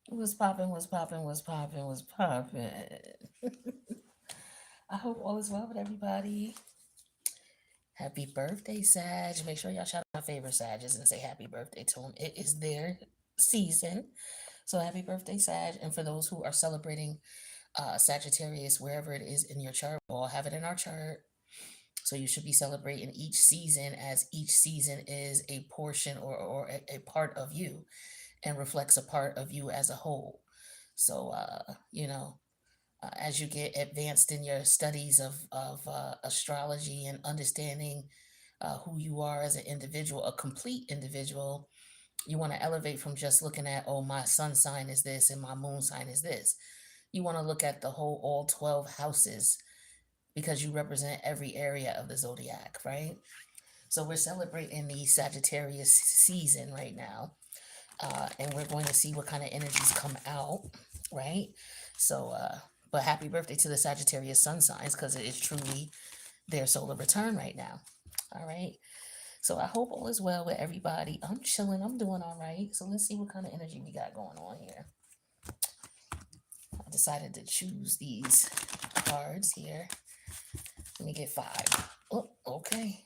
What's poppin', what's poppin', what's poppin', what's poppin'? I hope all is well with everybody. Happy birthday, Sag. Make sure y'all shout out my favorite Sages and say happy birthday to them. It is their season. So happy birthday, Sag. And for those who are celebrating Sagittarius, wherever it is in your chart, we all have it in our chart. So you should be celebrating each season as each season is a portion or a part of you and reflects a part of you as a whole. So, as you get advanced in your studies of astrology and understanding who you are as an individual, a complete individual, you want to elevate from just looking at, oh, my sun sign is this and my moon sign is this. You want to look at the whole, all 12 houses because you represent every area of the zodiac, right? So we're celebrating the Sagittarius season right now. And we're going to see what kind of energies come out, right? So, but happy birthday to the Sagittarius sun signs because it is truly their solar return right now. All right. So I hope all is well with everybody. I'm chilling. I'm doing all right. So let's see what kind of energy we got going on here. I decided to choose these cards here. Let me get five. Oh, okay.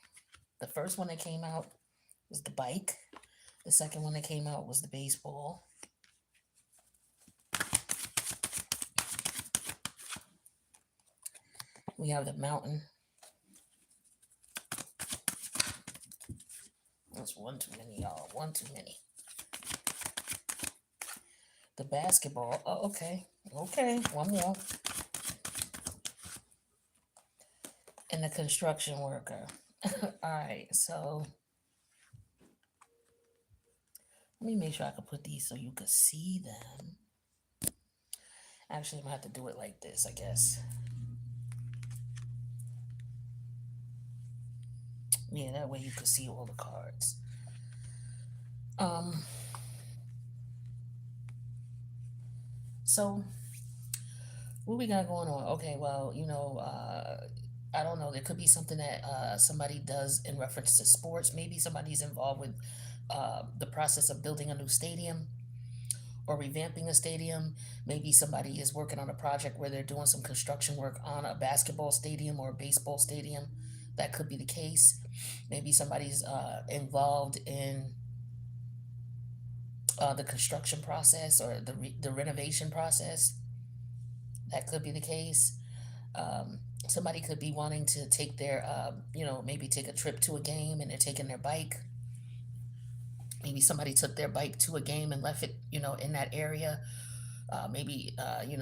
The first one that came out was the bike. The second one that came out was the baseball. We have the mountain. That's one too many, y'all. One too many. The basketball. Oh, okay. Okay. One more. And the construction worker. All right. So let me make sure I can put these so you can see them. Actually, I'm going to have to do it like this, I guess. Yeah, that way you can see all the cards. So what we got going on? Okay, well, I don't know. There could be something that somebody does in reference to sports. Maybe somebody's involved with the process of building a new stadium or revamping a stadium. Maybe somebody is working on a project where they're doing some construction work on a basketball stadium or a baseball stadium. That could be the case. Maybe somebody's involved in the construction process or the renovation process. That could be the case. Somebody could be wanting to take their, maybe take a trip to a game and they're taking their bike. Maybe somebody took their bike to a game and left it, in that area. Maybe,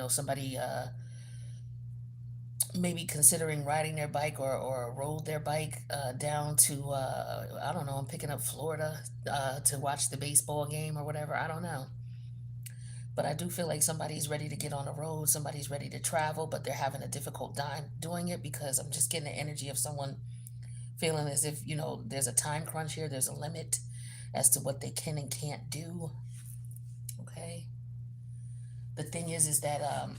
somebody maybe considering riding their bike or rode their bike down to, I don't know, I'm picking up Florida to watch the baseball game or whatever. I don't know. But I do feel like somebody's ready to get on the road, somebody's ready to travel, but they're having a difficult time doing it because I'm just getting the energy of someone feeling as if, there's a time crunch here, there's a limit as to what they can and can't do. Okay. The thing is that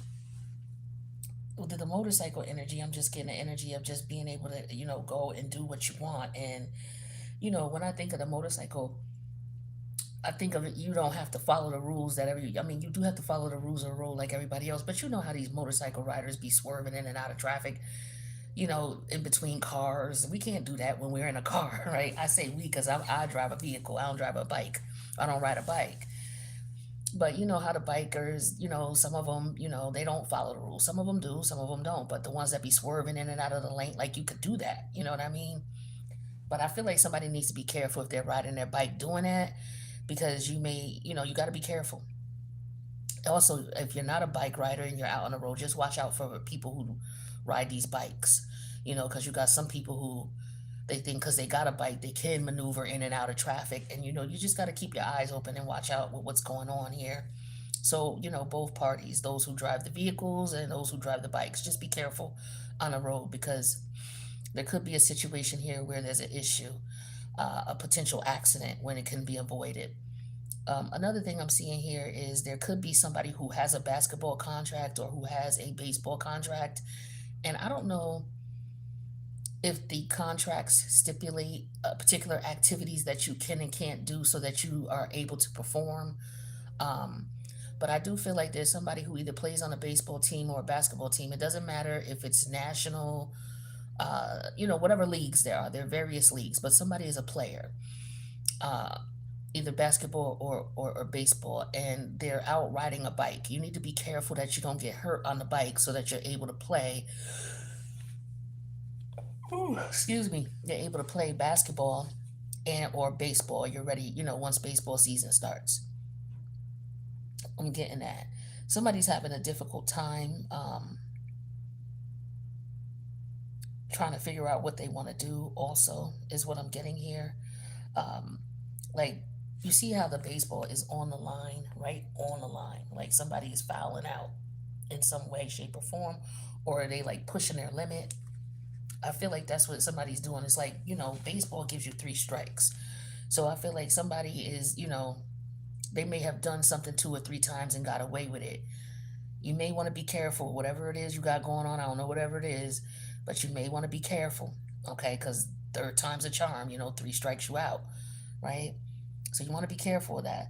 with the motorcycle energy, I'm just getting the energy of just being able to, go and do what you want. And, when I think of the motorcycle, I think of it, you don't have to follow the rules I mean, you do have to follow the rules of the road like everybody else, but you know how these motorcycle riders be swerving in and out of traffic, in between cars. We can't do that when we're in a car, right? I say we because I drive a vehicle, I don't drive a bike, I don't ride a bike. But you know how the bikers, some of them, they don't follow the rules. Some of them do, some of them don't. But the ones that be swerving in and out of the lane, like you could do that, you know what I mean? But I feel like somebody needs to be careful if they're riding their bike doing that because you may, you got to be careful. Also, if you're not a bike rider and you're out on the road, just watch out for people who ride these bikes, because you got some people who they think because they got a bike, they can maneuver in and out of traffic. And, you just got to keep your eyes open and watch out with what's going on here. So, both parties, those who drive the vehicles and those who drive the bikes, just be careful on the road because there could be a situation here where there's an issue, a potential accident when it can be avoided. Another thing I'm seeing here is there could be somebody who has a basketball contract or who has a baseball contract. And I don't know if the contracts stipulate particular activities that you can and can't do so that you are able to perform. Um, But I do feel like there's somebody who either plays on a baseball team or a basketball team. It doesn't matter if it's national, whatever leagues there are. There are various leagues, but somebody is a player, uh, either basketball or baseball, and they're out riding a bike. You need to be careful that you don't get hurt on the bike so that you're able to play. Ooh, excuse me. You're able to play basketball and or baseball. You're ready, once baseball season starts. I'm getting that. Somebody's having a difficult time trying to figure out what they want to do, also, is what I'm getting here. Um, like, you see how the baseball is on the line, right? On the line. Like somebody is fouling out in some way, shape, or form, or are they like pushing their limit? I feel like that's what somebody's doing. It's like, baseball gives you three strikes. So I feel like somebody is, they may have done something two or three times and got away with it. You may want to be careful, whatever it is you got going on. I don't know whatever it is, but you may want to be careful, okay? Because third time's a charm, three strikes you out, right? So you want to be careful of that.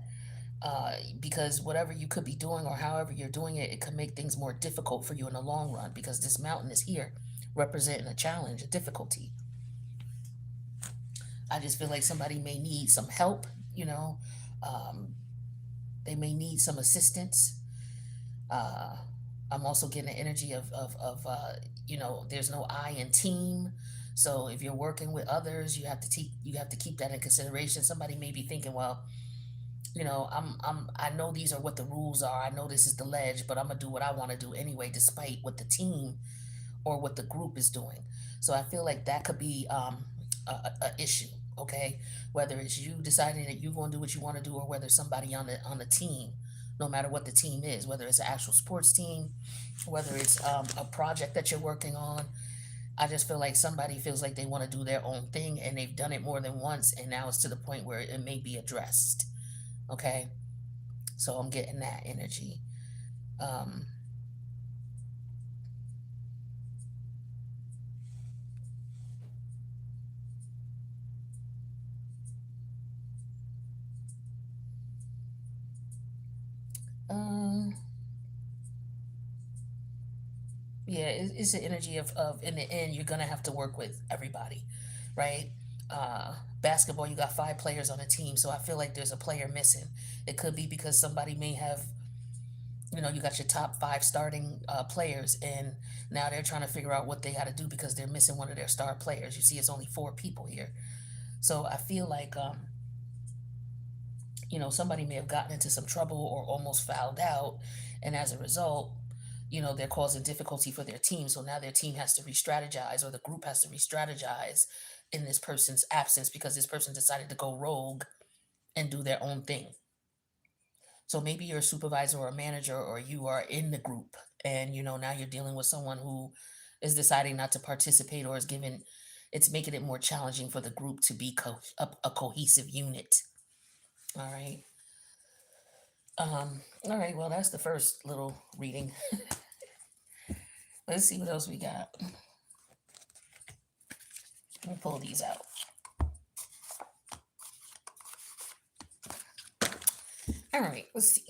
Because whatever you could be doing or however you're doing it, it could make things more difficult for you in the long run because this mountain is here representing a challenge, a difficulty. I just feel like somebody may need some help, um, they may need some assistance. Uh, I'm also getting the energy of there's no I in team. So if you're working with others, you have to keep that in consideration. Somebody may be thinking, well, I know these are what the rules are. I know this is the ledge, but I'm gonna do what I want to do anyway, despite what the team or what the group is doing. So I feel like that could be a issue. Okay, whether it's you deciding that you're going to do what you want to do, or whether somebody on the team, no matter what the team is, whether it's an actual sports team, whether it's a project that you're working on. I just feel like somebody feels like they want to do their own thing, and they've done it more than once, and now it's to the point where it may be addressed. Okay, so I'm getting that energy. Um, um, yeah, it's the energy of in the end, you're gonna have to work with everybody, right? Basketball, you got five players on a team, so I feel like there's a player missing. It could be because somebody may have, you got your top five starting players, and now they're trying to figure out what they got to do because they're missing one of their star players. You see, it's only four people here, so I feel like somebody may have gotten into some trouble or almost fouled out, and as a result, they're causing difficulty for their team. So now their team has to re-strategize, or the group has to re-strategize in this person's absence because this person decided to go rogue and do their own thing. So maybe you're a supervisor or a manager, or you are in the group, and now you're dealing with someone who is deciding not to participate, or is giving it's making it more challenging for the group to be a cohesive unit. All right. All right, well, that's the first little reading. Let's see what else we got. Let me pull these out. All right, let's see.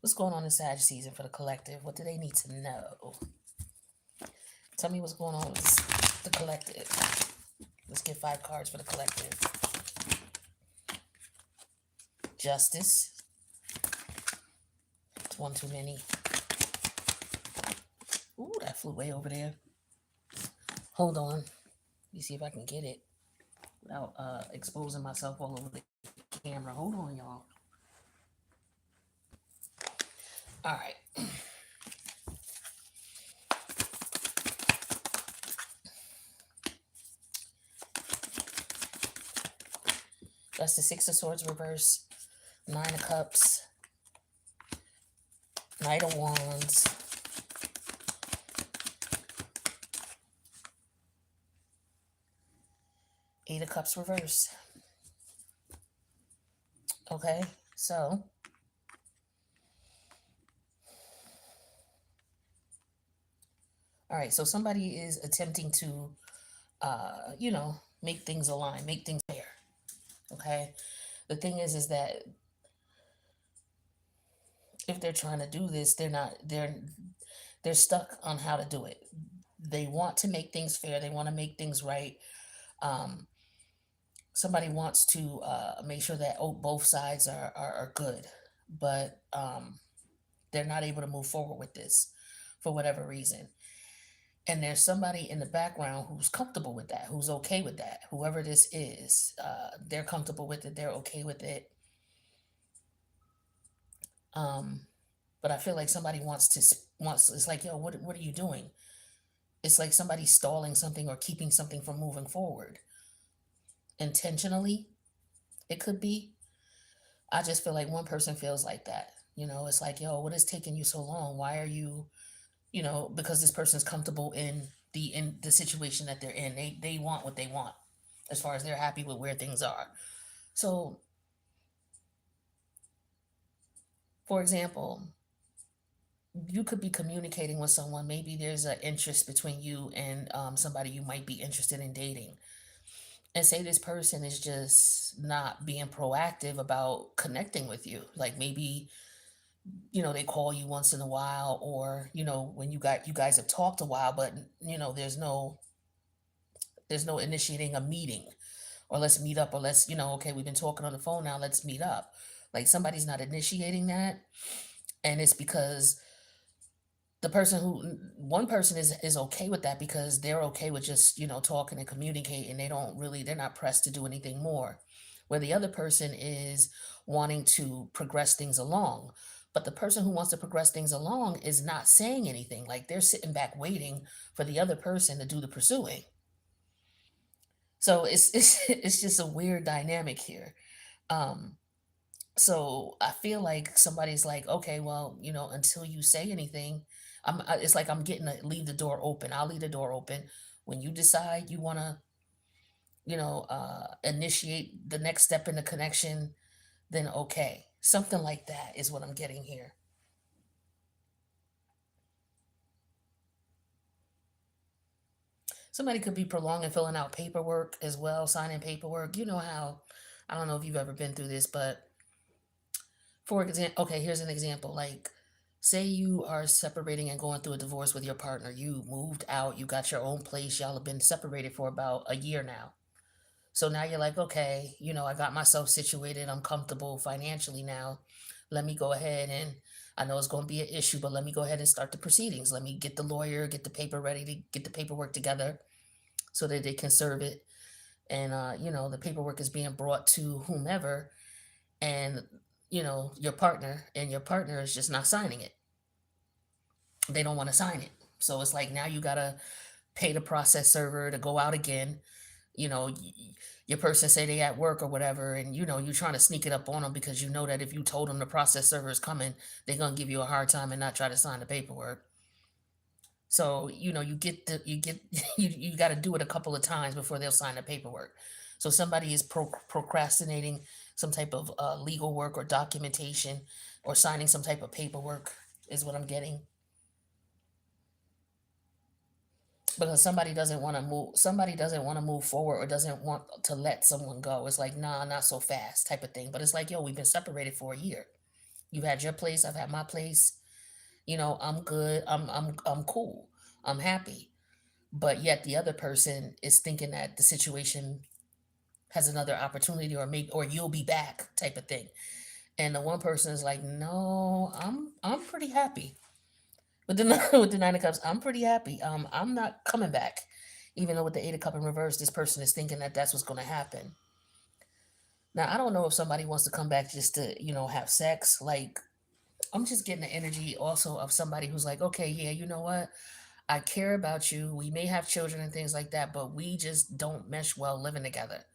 What's going on in Sag season for the collective? What do they need to know? Tell me what's going on with the collective. Let's get 5 cards for the collective. Justice. It's one too many. Ooh, that flew way over there. Hold on. Let me see if I can get it without exposing myself all over the camera. Hold on, y'all. All right. That's the Six of Swords reverse, Nine of Cups, Knight of Wands, Eight of Cups reverse. Okay, so All right, so somebody is attempting to, make things align, make things fair. Okay, the thing is that if they're trying to do this, they're stuck on how to do it. They want to make things fair. They want to make things right. Um, Somebody wants to make sure that both sides are good, but they're not able to move forward with this for whatever reason. And there's somebody in the background who's comfortable with that, who's okay with that. Whoever this is, they're comfortable with it. They're okay with it. Um, but I feel like somebody wants. It's like, yo, what are you doing? It's like somebody stalling something or keeping something from moving forward intentionally. It could be. I just feel like one person feels like that. It's like, yo, what is taking you so long? Why are you, because this person's comfortable in the situation that they're in. They want what they want, as far as they're happy with where things are. So, for example, you could be communicating with someone. Maybe there's an interest between you and somebody you might be interested in dating. And say this person is just not being proactive about connecting with you. Like maybe, they call you once in a while, or, when you guys have talked a while, but, there's no initiating a meeting, or let's meet up, or let's, okay, we've been talking on the phone, now let's meet up. Like somebody's not initiating that. And it's because one person is okay with that, because they're okay with just, talking and communicating. They're not pressed to do anything more. Where the other person is wanting to progress things along. But the person who wants to progress things along is not saying anything. Like they're sitting back waiting for the other person to do the pursuing. So it's just a weird dynamic here. Um, so I feel like somebody's like, okay, well, until you say anything, it's like I'm getting to leave the door open. I'll leave the door open. When you decide you want to, initiate the next step in the connection, then okay. Something like that is what I'm getting here. Somebody could be prolonging filling out paperwork as well, signing paperwork. You know how, I don't know if you've ever been through this, but for example, okay, here's an example. Like, say you are separating and going through a divorce with your partner. You moved out, you got your own place, y'all have been separated for about a year now. So now you're like, okay, I got myself situated, I'm comfortable financially now. Let me go ahead and, I know it's going to be an issue, but let me go ahead and start the proceedings. Let me get the lawyer, get the paper ready, to get the paperwork together so that they can serve it. And, the paperwork is being brought to whomever, and, your partner is just not signing it. They don't want to sign it. So it's like now you got to pay the process server to go out again. you know y- your person say they at work or whatever, and you're trying to sneak it up on them, because you know that if you told them the process server is coming, they're going to give you a hard time and not try to sign the paperwork. So you get you got to do it a couple of times before they'll sign the paperwork. So somebody is procrastinating some type of legal work or documentation, or signing some type of paperwork, is what I'm getting. Because somebody doesn't want to move forward, or doesn't want to let someone go. It's like, nah, not so fast, type of thing. But it's like, yo, we've been separated for a year. You've had your place, I've had my place. I'm good, I'm cool, I'm happy. But yet the other person is thinking that the situation has another opportunity, or maybe, or you'll be back, type of thing. And the one person is like, no, I'm pretty happy. With the with the Nine of Cups, I'm pretty happy. I'm not coming back. Even though with the Eight of Cup in reverse, this person is thinking that that's what's going to happen. Now, I don't know if somebody wants to come back just to, have sex. Like, I'm just getting the energy also of somebody who's like, okay, yeah, you know what? I care about you. We may have children and things like that, but we just don't mesh well living together.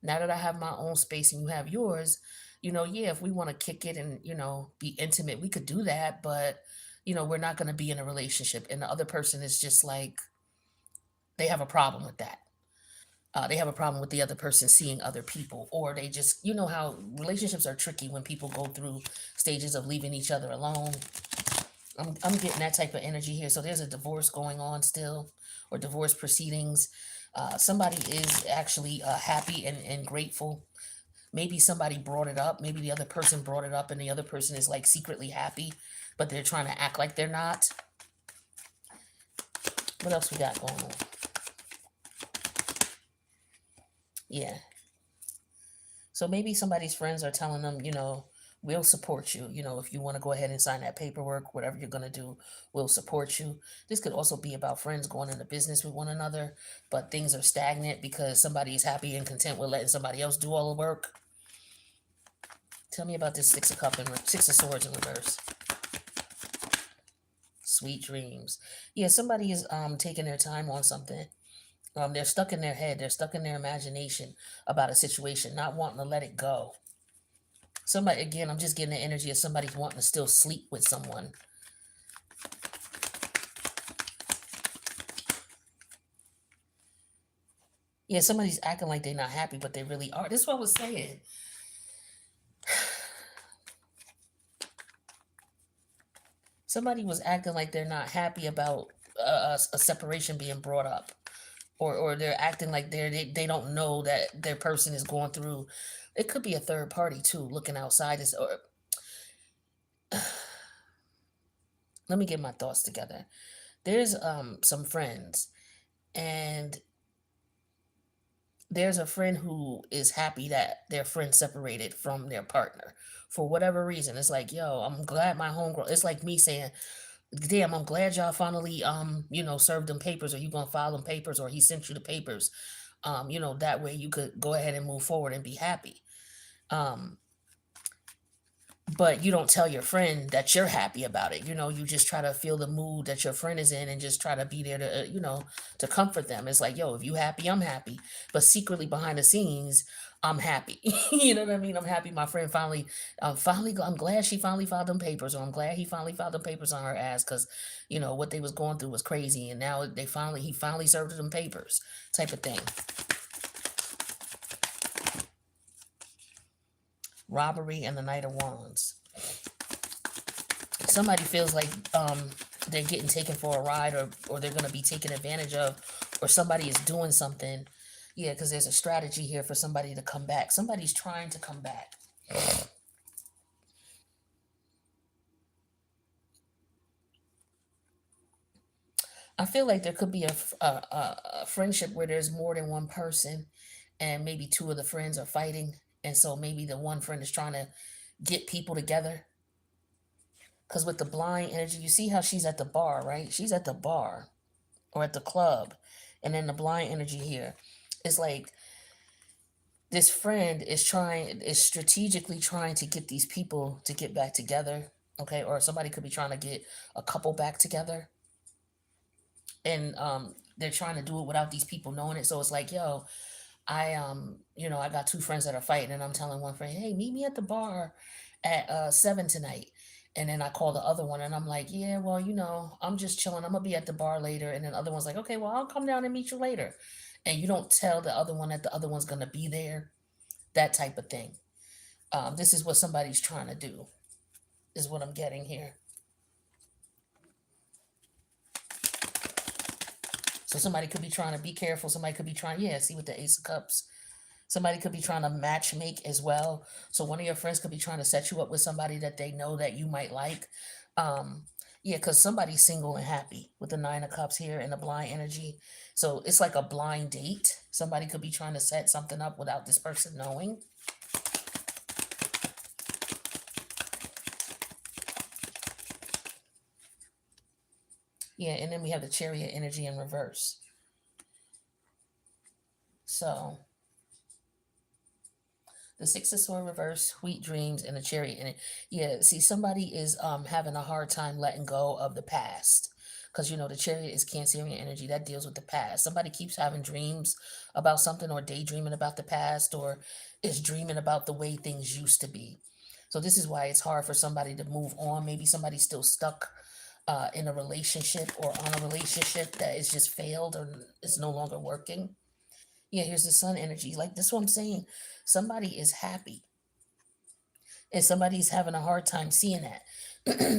Now that I have my own space and you have yours, yeah, if we want to kick it and, be intimate, we could do that. But, we're not going to be in a relationship. And the other person is just like, they have a problem with that. They have a problem with the other person seeing other people, or they just, how relationships are tricky when people go through stages of leaving each other alone. I'm getting that type of energy here. So there's a divorce going on still, or divorce proceedings. Somebody is actually happy and grateful. Maybe somebody brought it up. Maybe the other person brought it up, and the other person is like secretly happy, but they're trying to act like they're not. What else we got going on? Yeah. So maybe somebody's friends are telling them, we'll support you. If you want to go ahead and sign that paperwork, whatever you're going to do, we'll support you. This could also be about friends going into business with one another, but things are stagnant because somebody is happy and content with letting somebody else do all the work. Tell me about this Six of Swords in reverse. Sweet dreams. Yeah, somebody is taking their time on something. They're stuck in their head. They're stuck in their imagination about a situation, not wanting to let it go. Somebody, again, I'm just getting the energy of somebody wanting to still sleep with someone. Yeah, somebody's acting like they're not happy, but they really are. This is what I was saying. Somebody was acting like they're not happy about a separation being brought up, or they're acting like they don't know that their person is going through. It could be a third party too, looking outside this. Or let me get my thoughts together. There's some friends, and there's a friend who is happy that their friend separated from their partner for whatever reason. It's like, yo, I'm glad my homegirl. It's like me saying, damn, I'm glad y'all finally served them papers, or you gonna file them papers, or he sent you the papers. That way you could go ahead and move forward and be happy. Um, but you don't tell your friend that you're happy about it. You just try to feel the mood that your friend is in and just try to be there to, to comfort them. It's like, yo, if you happy, I'm happy. But secretly behind the scenes, I'm happy. You know what I mean? I'm happy my friend I'm glad she finally filed them papers, or I'm glad he finally filed them papers on her ass, because, what they was going through was crazy. And now he finally served them papers type of thing. Robbery and the Knight of Wands. Somebody feels like they're getting taken for a ride, or they're going to be taken advantage of, or somebody is doing something. Yeah, because there's a strategy here for somebody to come back. Somebody's trying to come back. I feel like there could be a friendship where there's more than one person, and maybe two of the friends are fighting. And so maybe the one friend is trying to get people together. Because with the blind energy, you see how she's at the bar, right? She's at the bar or at the club. And then the blind energy here is like this friend is strategically trying to get these people to get back together. Okay. Or somebody could be trying to get a couple back together. And they're trying to do it without these people knowing it. So it's like, yo, I got two friends that are fighting, and I'm telling one friend, hey, meet me at the bar at 7 tonight. And then I call the other one, and I'm like, yeah, well, I'm just chilling. I'm gonna be at the bar later. And then the other one's like, okay, well, I'll come down and meet you later. And you don't tell the other one that the other one's gonna be there. That type of thing. This is what somebody's trying to do, is what I'm getting here. So somebody could be trying to be careful. Somebody could be trying, yeah, see with the Ace of Cups. Somebody could be trying to match make as well. So one of your friends could be trying to set you up with somebody that they know that you might like. Um, yeah, because somebody's single and happy with the Nine of Cups here and the blind energy. So it's like a blind date. Somebody could be trying to set something up without this person knowing. Yeah, and then we have the Chariot energy in reverse. So the Six of Swords reverse, sweet dreams, and the Chariot. And yeah, see, somebody is having a hard time letting go of the past, because the Chariot is Cancerian energy that deals with the past. Somebody keeps having dreams about something, or daydreaming about the past, or is dreaming about the way things used to be. So this is why it's hard for somebody to move on. Maybe somebody's still stuck in a relationship, or on a relationship that is just failed, or is no longer working. Yeah, here's the sun energy. Like, this what I'm saying. Somebody is happy, and somebody's having a hard time seeing that.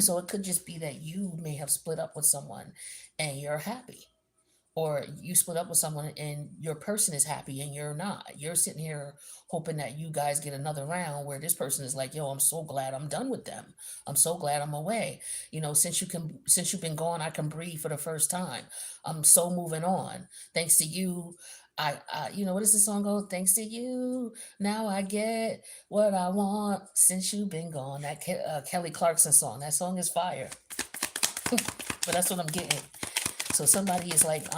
So it could just be that you may have split up with someone and you're happy, or you split up with someone and your person is happy and you're not. You're sitting here hoping that you guys get another round where this person is like, yo, I'm so glad I'm done with them. I'm so glad I'm away. Since you've been gone, I can breathe for the first time. I'm so moving on. Thanks to you. What does the song go? Thanks to you, now I get what I want since you've been gone. That Kelly Clarkson song. That song is fire. But that's what I'm getting. So somebody is like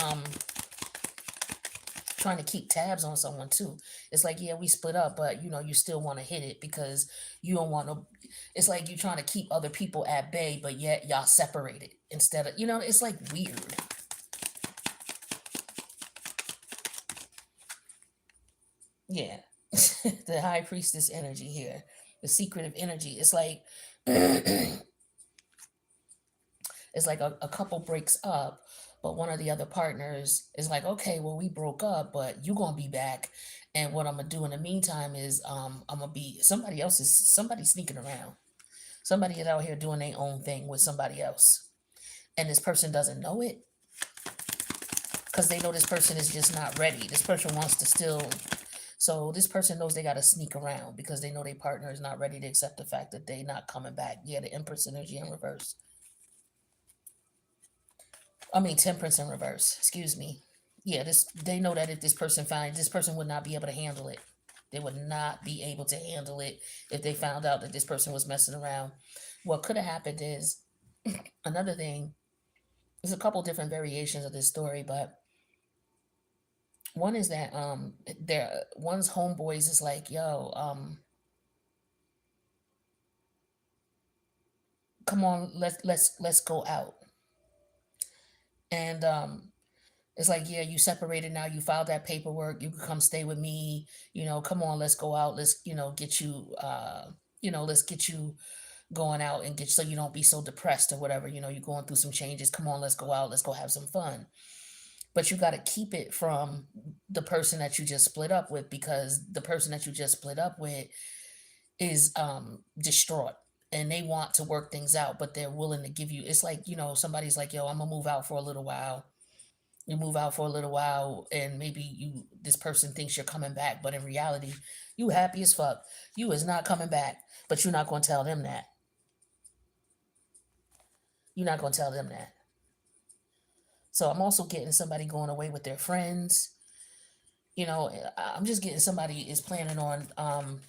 trying to keep tabs on someone too. It's like, yeah, we split up, but you still want to hit it because you don't want to. It's like you trying to keep other people at bay, but yet y'all separated instead of, it's like weird. Yeah. The high priestess energy here, the secretive energy. It's like it's like a couple breaks up, but one of the other partners is like, okay, well, we broke up, but you gonna be back. And what I'm gonna do in the meantime is I'm gonna be somebody sneaking around. Somebody is out here doing their own thing with somebody else. And this person doesn't know it because they know this person is just not ready. This person wants to still. So this person knows they got to sneak around because they know their partner is not ready to accept the fact that they not coming back. Yeah, the Empress energy in reverse. I mean, Temperance in reverse. Excuse me. Yeah, they know that if this person would not be able to handle it. They would not be able to handle it if they found out that this person was messing around. What could have happened is another thing. There's a couple different variations of this story, but one is that one's homeboys is like, yo, come on, let's go out. And it's like, yeah, you separated now. You filed that paperwork. You can come stay with me. Come on, let's go out. Let's, get you, let's get you going out and get so you don't be so depressed or whatever. You're going through some changes. Come on, let's go out. Let's go have some fun. But you got to keep it from the person that you just split up with, because the person that you just split up with is distraught and they want to work things out, but they're willing to give you. It's like, somebody's like, yo, I'm gonna move out for a little while. You move out for a little while and maybe this person thinks you're coming back, but in reality you happy as fuck. You is not coming back, but you're not going to tell them that. You're not going to tell them that. So I'm also getting somebody going away with their friends. I'm just getting somebody is planning on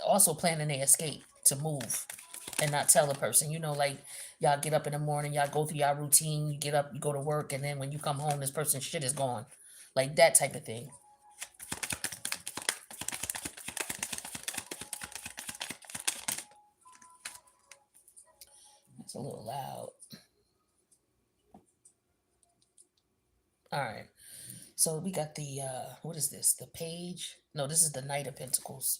also planning their escape to move and not tell the person. Like, y'all get up in the morning, y'all go through y'all routine, you get up, you go to work, and then when you come home, this person's shit is gone. Like that type of thing. It's a little loud. All right. So we got the what is this? The page? No, this is the Knight of Pentacles.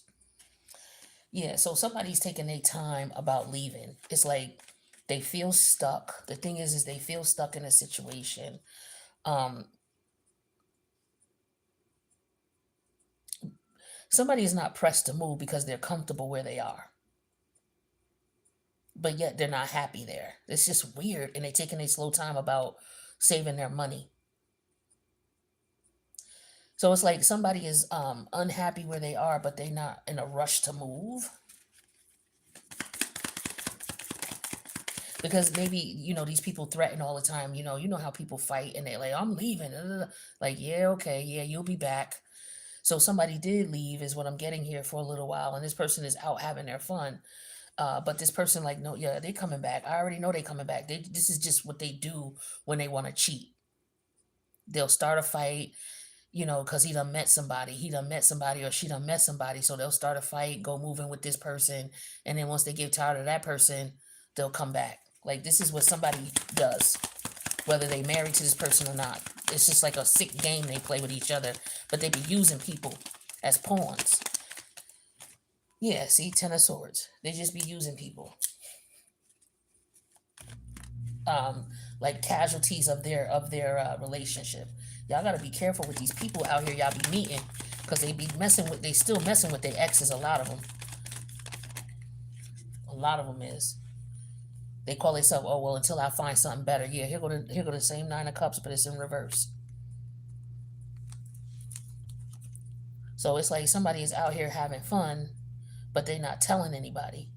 Yeah, so somebody's taking their time about leaving. It's like they feel stuck. The thing is they feel stuck in a situation. Um, somebody is not pressed to move because they're comfortable where they are. But yet they're not happy there. It's just weird. And they're taking a slow time about saving their money. So it's like somebody is unhappy where they are, but they're not in a rush to move. Because maybe, these people threaten all the time. You know how people fight and they're like, I'm leaving. Like, yeah, okay, yeah, you'll be back. So somebody did leave is what I'm getting here for a little while. And this person is out having their fun. But this person like, no, yeah, they coming back. I already know they coming back. This is just what they do when they want to cheat. They'll start a fight, because he done met somebody. He done met somebody or she done met somebody. So they'll start a fight, go moving with this person. And then once they get tired of that person, they'll come back. Like, this is what somebody does, whether they married to this person or not. It's just like a sick game they play with each other, but they be using people as pawns. Yeah, see, Ten of Swords. They just be using people. Like casualties of their relationship. Y'all gotta be careful with these people out here y'all be meeting, because they still messing with their exes, a lot of them. A lot of them is. They call themselves, oh well, until I find something better. Yeah, here go the same Nine of Cups, but it's in reverse. So it's like somebody is out here having fun, but they're not telling anybody.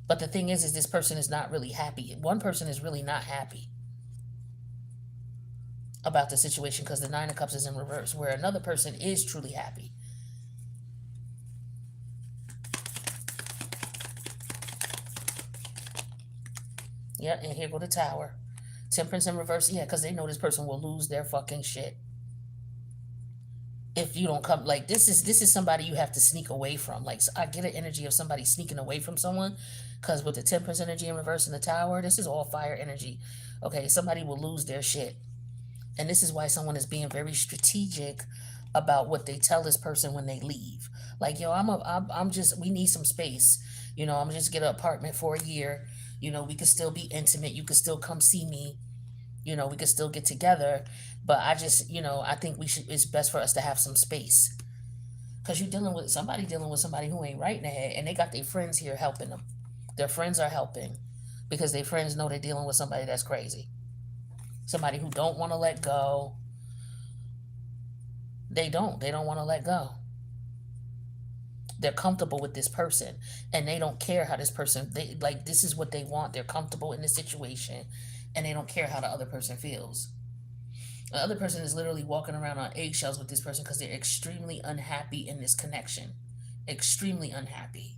But the thing is this person is not really happy. One person is really not happy about the situation because the Nine of Cups is in reverse, where another person is truly happy. Yeah, and here go the Tower. Temperance in reverse, yeah, because they know this person will lose their fucking shit if you don't come. Like this is somebody you have to sneak away from. Like I get an energy of somebody sneaking away from someone, because with the Temperance energy in reverse in the Tower, this is all fire energy. Okay, somebody will lose their shit, and this is why someone is being very strategic about what they tell this person when they leave. Like, yo, I'm just, we need some space. I'm just get an apartment for a year. We could still be intimate. You could still come see me. We could still get together. But I just, I think it's best for us to have some space. Because you're dealing with somebody who ain't right in the head, and they got their friends here helping them. Their friends are helping because their friends know they're dealing with somebody that's crazy. Somebody who don't want to let go. They don't want to let go. They're comfortable with this person, and they don't care how this person, they like, this is what they want. They're comfortable in the situation, and they don't care how the other person feels. The other person is literally walking around on eggshells with this person because they're extremely unhappy in this connection. Extremely unhappy.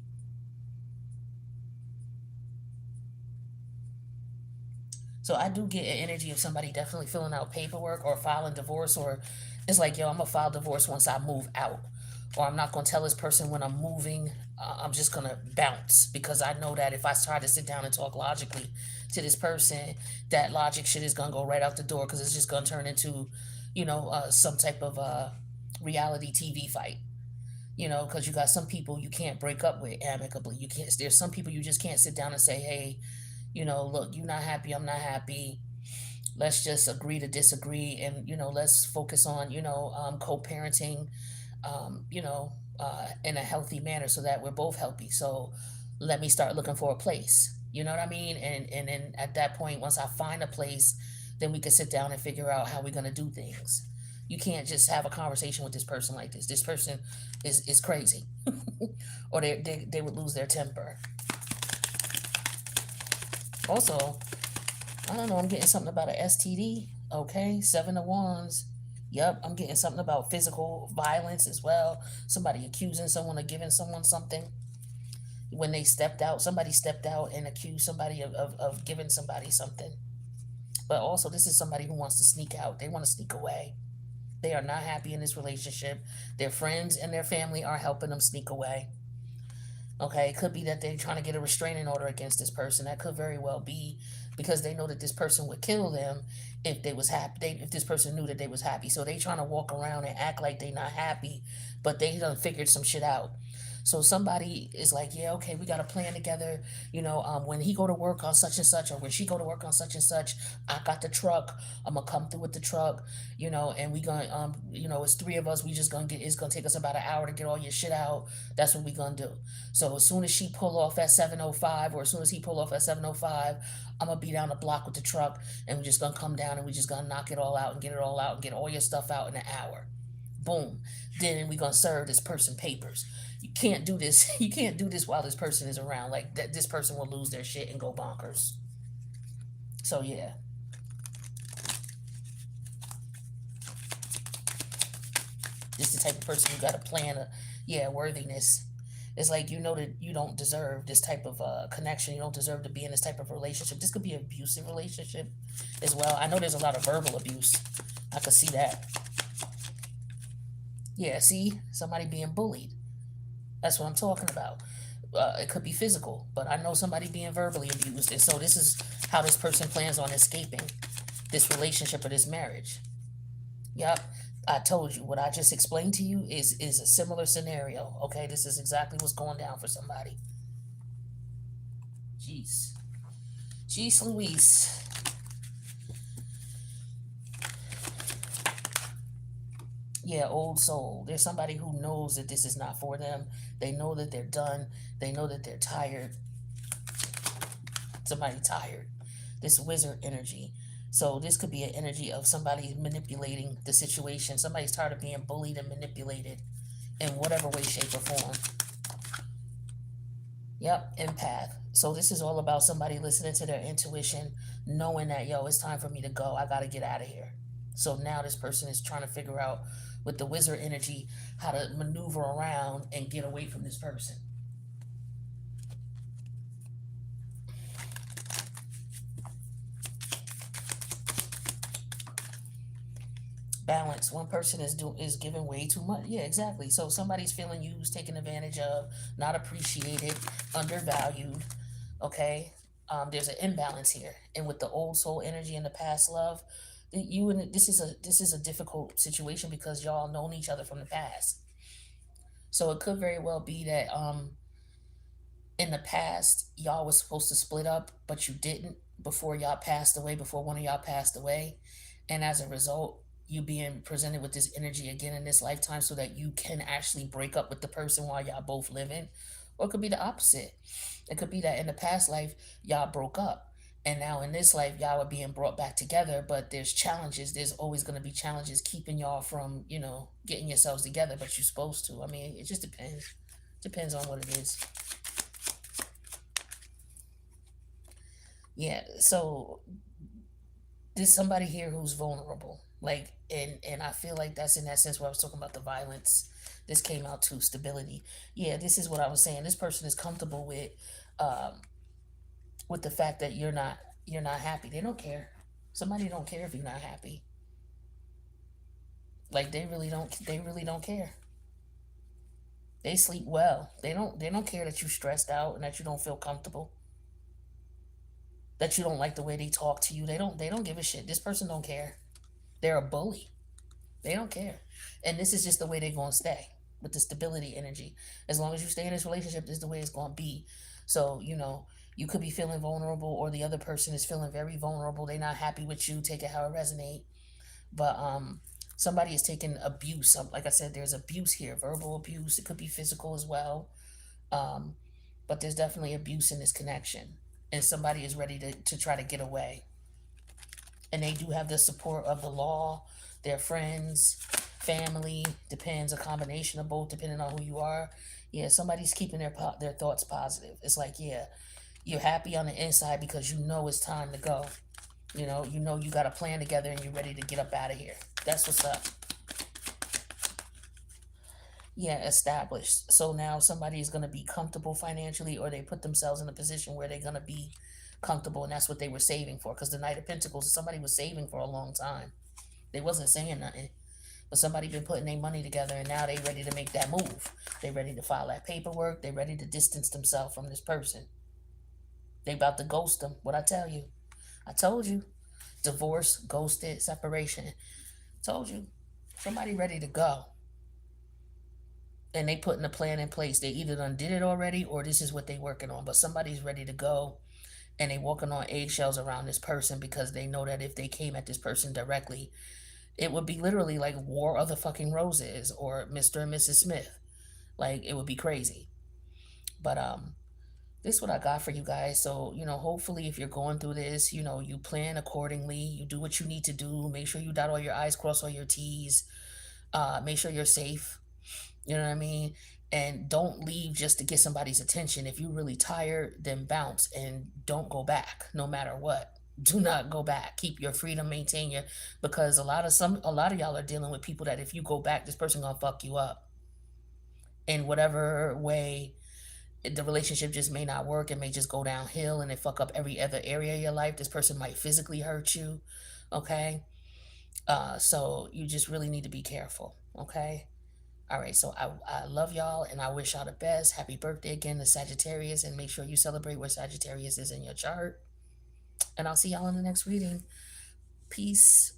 So I do get an energy of somebody definitely filling out paperwork or filing divorce, or it's like, yo, I'm gonna file divorce once I move out, or I'm not gonna tell this person when I'm moving. I'm just gonna bounce because I know that if I try to sit down and talk logically to this person, that logic shit is gonna go right out the door because it's just gonna turn into, some type of reality TV fight. Because you got some people you can't break up with amicably. You can't. There's some people you just can't sit down and say, hey, look, you're not happy, I'm not happy. Let's just agree to disagree, and let's focus on co-parenting, in a healthy manner so that we're both healthy. So let me start looking for a place. You know what I mean? And then at that point, once I find a place, then we can sit down and figure out how we're gonna do things. You can't just have a conversation with this person like this. This person is crazy, or they would lose their temper. Also, I don't know, I'm getting something about an STD. Okay, Seven of Wands. Yep, I'm getting something about physical violence as well. Somebody accusing someone of giving someone something. When they stepped out, somebody stepped out and accused somebody of giving somebody something. But also, this is somebody who wants to sneak out. They want to sneak away. They are not happy in this relationship. Their friends and their family are helping them sneak away. Okay, it could be that they're trying to get a restraining order against this person. That could very well be because they know that this person would kill them if they was happy. If this person knew that they was happy, so they trying to walk around and act like they not happy, but they done figured some shit out. So somebody is like, yeah, okay, we got a plan together. When he go to work on such and such, or when she go to work on such and such, I got the truck. I'm gonna come through with the truck. And we gonna, it's three of us. We just gonna get. It's gonna take us about an hour to get all your shit out. That's what we gonna do. So as soon as she pull off at 7:05, or as soon as he pull off at 7:05, I'm gonna be down the block with the truck, and we're just gonna come down, and we just gonna knock it all out and get it all out and get all your stuff out in an hour. Boom. Then we gonna serve this person papers. You can't do this. You can't do this while this person is around. Like that, this person will lose their shit and go bonkers. So yeah. This is the type of person who got a plan of, yeah, worthiness. It's like, that you don't deserve this type of connection. You don't deserve to be in this type of relationship. This could be an abusive relationship as well. I know there's a lot of verbal abuse. I could see that. Yeah, see? Somebody being bullied. That's what I'm talking about. It could be physical, but I know somebody being verbally abused. And so this is how this person plans on escaping this relationship or this marriage. Yep. I told you what I just explained to you is a similar scenario. Okay, this is exactly what's going down for somebody. Jeez. Jeez Louise. Yeah, old soul. There's somebody who knows that this is not for them. They know that they're done. They know that they're tired. Somebody tired. This wizard energy. So this could be an energy of somebody manipulating the situation. Somebody's tired of being bullied and manipulated in whatever way, shape, or form. Yep, empath. So this is all about somebody listening to their intuition, knowing that, yo, it's time for me to go. I gotta get out of here. So now this person is trying to figure out with the wizard energy how to maneuver around and get away from this person. Balance. One person is giving way too much. Yeah, exactly. So somebody's feeling used, taken advantage of, not appreciated, undervalued. Okay. There's an imbalance here, and with the old soul energy and the past love, you and this is a difficult situation because y'all known each other from the past. So it could very well be that in the past y'all was supposed to split up, but you didn't before y'all passed away, before one of y'all passed away, and as a result you being presented with this energy again in this lifetime so that you can actually break up with the person while y'all both living. Or it could be the opposite. It could be that in the past life y'all broke up, and now in this life y'all are being brought back together, but there's challenges. There's always going to be challenges keeping y'all from, getting yourselves together, but you're supposed to. I mean, it just depends on what it is. Yeah, so there's somebody here who's vulnerable. Like, and I feel like that's in that sense where I was talking about the violence. This came out to stability. Yeah, this is what I was saying. This person is comfortable um, with the fact that you're not happy. They don't care. Somebody don't care if you're not happy. Like they really don't care. They sleep well. They don't care that you're stressed out and that you don't feel comfortable. That you don't like the way they talk to you. They don't give a shit. This person don't care. They're a bully. They don't care. And this is just the way they're going to stay with the stability energy. As long as you stay in this relationship, this is the way it's going to be. So, you could be feeling vulnerable or the other person is feeling very vulnerable. They're not happy with you. Take it how it resonates. But somebody is taking abuse. Like I said, there's abuse here, verbal abuse. It could be physical as well. Um, but there's definitely abuse in this connection. And somebody is ready to try to get away, and they do have the support of the law, their friends, family, depends, a combination of both depending on who you are. Yeah, somebody's keeping their thoughts positive. It's like, yeah, you're happy on the inside because you know it's time to go. You know you got a plan together and you're ready to get up out of here. That's what's up. Yeah, established. So now somebody is going to be comfortable financially, or they put themselves in a position where they're going to be comfortable, and that's what they were saving for. Because the Knight of Pentacles, somebody was saving for a long time. They wasn't saying nothing, but somebody been putting their money together, and now they ready to make that move. They ready to file that paperwork. They ready to distance themselves from this person. They about to ghost them. What I tell you, I told you, divorce, ghosted, separation. Told you, somebody ready to go, and they putting a plan in place. They either done did it already, or this is what they working on. But somebody's ready to go, and they walking on eggshells around this person because they know that if they came at this person directly, it would be literally like War of the fucking Roses or Mr. and Mrs. Smith. Like, it would be crazy. But this is what I got for you guys. So, hopefully if you're going through this, you plan accordingly. You do what you need to do. Make sure you dot all your I's, cross all your T's. Make sure you're safe. You know what I mean? And don't leave just to get somebody's attention. If you're really tired, then bounce and don't go back no matter what. Do not go back. Keep your freedom, maintain your, because a lot of y'all are dealing with people that if you go back, this person gonna fuck you up in whatever way. The relationship just may not work. It may just go downhill and it fuck up every other area of your life. This person might physically hurt you. Okay. So you just really need to be careful. Okay. All right, so I love y'all and I wish y'all the best. Happy birthday again to Sagittarius, and make sure you celebrate where Sagittarius is in your chart. And I'll see y'all in the next reading. Peace.